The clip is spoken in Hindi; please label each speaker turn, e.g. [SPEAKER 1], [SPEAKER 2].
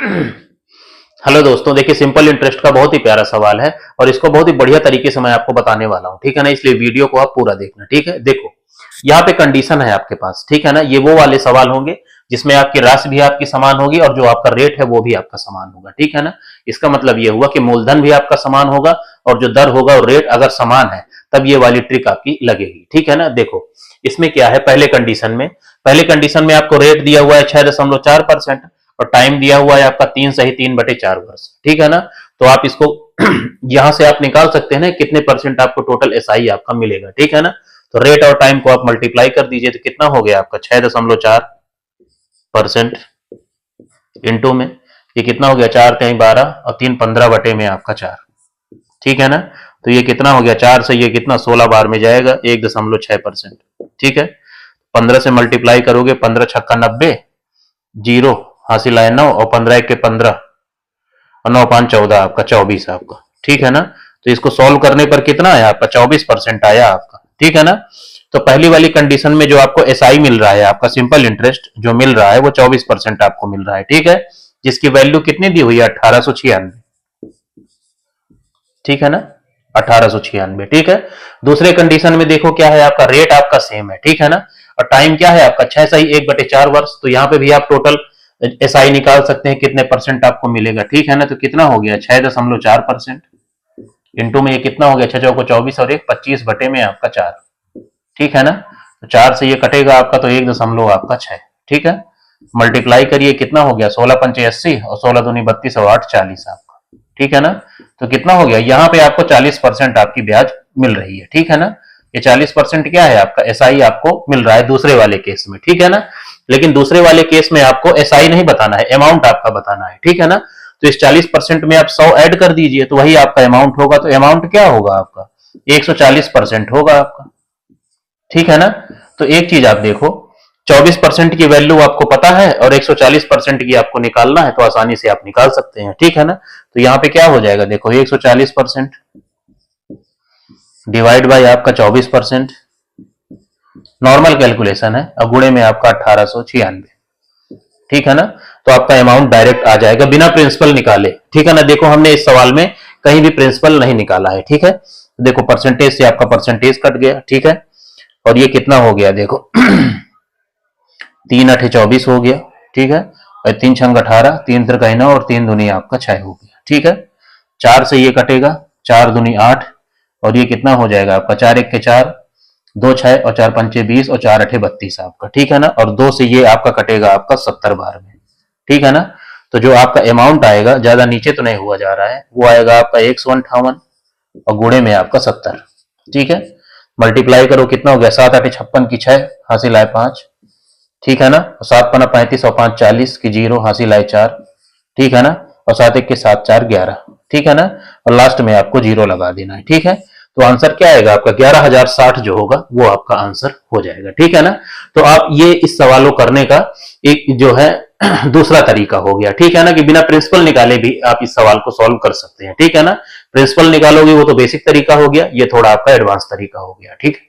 [SPEAKER 1] हेलो दोस्तों, देखिए सिंपल इंटरेस्ट का बहुत ही प्यारा सवाल है और इसको बहुत ही बढ़िया तरीके से मैं आपको बताने वाला हूं, ठीक है ना। इसलिए वीडियो को आप पूरा देखना, ठीक है। देखो यहाँ पे कंडीशन है आपके पास, ठीक है ना। ये वो वाले सवाल होंगे जिसमें आपकी राशि भी आपकी समान होगी और जो आपका रेट है वो भी आपका समान होगा, ठीक है ना। इसका मतलब ये हुआ कि मूलधन भी आपका समान होगा और जो दर होगा और रेट अगर समान है तब ये वाली ट्रिक आपकी लगेगी, ठीक है ना। देखो इसमें क्या है, पहले कंडीशन में आपको रेट दिया हुआ है 6.4% और टाइम दिया हुआ है आपका 3/3/4 वर्ष, ठीक है ना। तो आप इसको यहां से आप निकाल सकते हैं ना कितने परसेंट आपको टोटल एसआई आपका मिलेगा, ठीक है ना। तो रेट और टाइम को आप मल्टीप्लाई कर दीजिए तो कितना हो गया आपका 6.4% इंटू में ये कितना हो गया 4×3=12 और 3×15 में आपका 4, ठीक है ना। तो ये कितना हो गया 4 से ये कितना 16 बार में जाएगा 1.6%, ठीक है। 15 से मल्टीप्लाई करोगे 15×6=90, जीरो हासिल आए 9 और 15×1=15 और 9×5=14 आपका 24 आपका, ठीक है ना। तो इसको सॉल्व करने पर कितना आया आपका 24% आया आपका, ठीक है ना। तो पहली वाली कंडीशन में जो आपको एसआई मिल रहा है आपका सिंपल इंटरेस्ट जो मिल रहा है वो 24% आपको मिल रहा है, ठीक है। जिसकी वैल्यू कितनी दी हुई है 1896, ठीक है ना, 1896, ठीक है। दूसरे कंडीशन में देखो क्या है आपका रेट आपका सेम है, ठीक है ना। और टाइम क्या है आपका 6×1/4 वर्ष। तो यहाँ पे भी आप टोटल एसआई निकाल सकते हैं कितने परसेंट आपको मिलेगा, ठीक है ना। तो कितना हो गया 6.4% इंटू में ये कितना हो गया 6×4=24 और 1 25 में आपका 4, ठीक है ना। तो 4 से ये कटेगा आपका तो 1.6, ठीक है। मल्टीप्लाई करिए कितना हो गया 16×5=80 और 16×2=32 और 8×40 आपका, ठीक है ना। तो कितना हो गया यहाँ पे आपको 40% आपकी ब्याज मिल रही है, ठीक है ना। ये 40% क्या है आपका एसआई आपको मिल रहा है दूसरे वाले केस में, ठीक है ना। लेकिन दूसरे वाले केस में आपको एसआई नहीं बताना है, अमाउंट आपका बताना है, ठीक है ना। तो इस 40% में आप 100 ऐड कर दीजिए तो वही आपका अमाउंट होगा। तो अमाउंट क्या होगा आपका 140% होगा आपका, ठीक है ना। तो एक चीज आप देखो 24% की वैल्यू आपको पता है और 140% की आपको निकालना है तो आसानी से आप निकाल सकते हैं, ठीक है ना। तो यहाँ पे क्या हो जाएगा देखो 140% डिवाइड बाय आपका 24%, नॉर्मल कैलकुलेशन है, और गुणे में आपका 1896, ठीक है ना। तो आपका अमाउंट डायरेक्ट आ जाएगा बिना प्रिंसिपल निकाले, ठीक है ना। देखो हमने इस सवाल में कहीं भी प्रिंसिपल नहीं निकाला है, ठीक है। तो देखो परसेंटेज से आपका परसेंटेज कट गया, ठीक है। और ये कितना हो गया देखो 3×8=24 हो गया, ठीक है। और 3×6=18, 3×3=9 और 3×2 आपका 6 हो गया, ठीक है। 4 से ये कटेगा 4×2=8 और ये कितना हो जाएगा आपका 4×1=4, 2×6 और 4×5=20 और 4×8=32 आपका, ठीक है ना। और 2 से ये आपका कटेगा आपका 70 बार में, ठीक है ना। तो जो आपका अमाउंट आएगा ज्यादा नीचे तो नहीं हुआ जा रहा है, वो आएगा आपका 158 और गुणे में आपका 70, ठीक है। मल्टीप्लाई करो कितना हो गया 7×8=56 की 6 हासिल आए 5, ठीक है ना। 7×5=35 और 5×40 की 0 हासिल आए 4, ठीक है ना। और 7×1=7 4×11, ठीक है ना। और लास्ट में आपको 0 लगा देना है, ठीक है। तो आंसर क्या आएगा आपका 11,060 जो होगा वो आपका आंसर हो जाएगा, ठीक है ना। तो आप ये इस सवालों करने का एक जो है दूसरा तरीका हो गया, ठीक है ना, कि बिना प्रिंसिपल निकाले भी आप इस सवाल को सॉल्व कर सकते हैं, ठीक है ना। प्रिंसिपल निकालोगे वो तो बेसिक तरीका हो गया, ये थोड़ा आपका एडवांस तरीका हो गया, ठीक है।